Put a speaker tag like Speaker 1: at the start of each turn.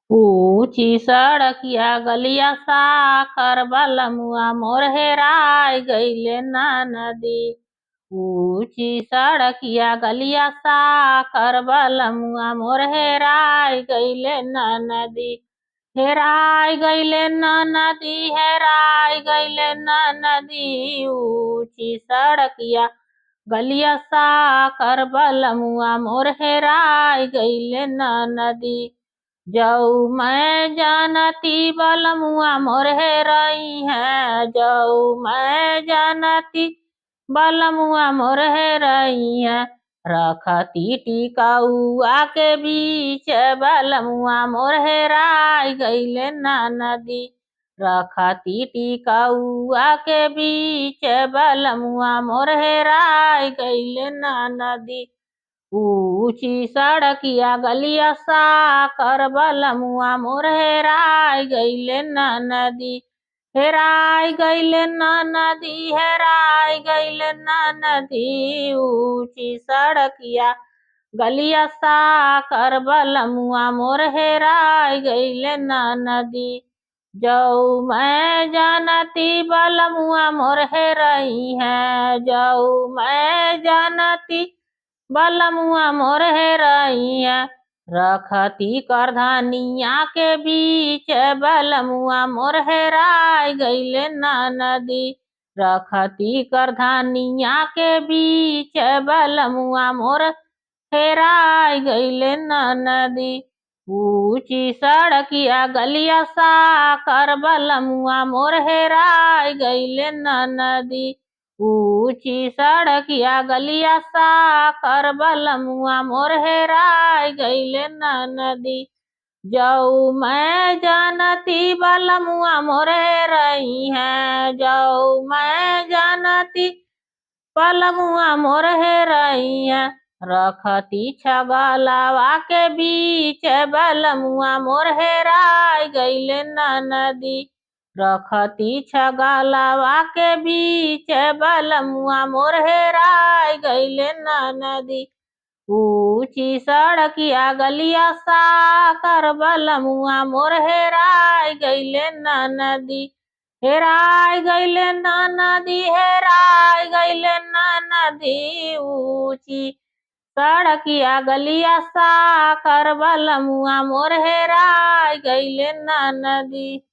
Speaker 1: ऊँची सड़किया गलिया साकर बलमुआ मोर हेराय गइले ना नदी। ऊँची सड़किया गलिया साकर बलमुआ मोर हेराय गइले ना नदी। हेराय गइले ना नदी, हेराय गइले ना नदी। ऊँची सड़किया गलिया साकर बलमुआ मोर हेराय गइले ना नदी। जाऊ मैं जानती बलमुआ मोर हेराई है, जाऊ मैं जानती बलमुआ मोर हेराई है। रखती टिकाउआ के बीच बलमुआ मोर हेराय गइले ना नदी। रखती टिकाउआ के बीच बलमुआ मोर हेराय गइले ना नदी। ऊँची सड़किया गलिया साकर बलमुआ मोर हेराय गइले ना नदी। हेराय गइले ना नदी, हेराय गइले ना नदी। ऊँची सड़किया गलिया साकर बलमुआ मोर हेराय गइले ना नदी। जाऊ मैं जानती बलमुआ मोर हेराई है, जाऊ मैं जानती बलमुआ मोर हेराई है। रखती करधानिया के बीच बलमुआ मोर हेराय गइले ना नदी। रखती करधानिया के बीच बलमुआ मोर हेराय गइले ना नदी। ऊँची सड़किया गलिया साकर बलमुआ मोर हेराय गइले ना नदी। ऊँची सड़किया गलिया साकर बलमुआ मोर हेराय गइले ना नदी। जाऊ मैं जानती बलमुआ मोर हेराई है, जाऊ मैं जानती बलमुआ मोर हेराई है। रखती छगलवा के बीच बलमुआ मोर हेराय गइले ना नदी। रखती छगलवा के बीच बलमुआ मोर हेराय गइले ना नदी। ऊँची सड़किया गलिया साकर बलमुआ मोर हेराय गइले ना नदी। हेराय गइले ना नदी, हेराय गइले ना नदी। ऊँची सड़किया गलिया साकर बलमुआ मोर हेराय गइले ना नदी।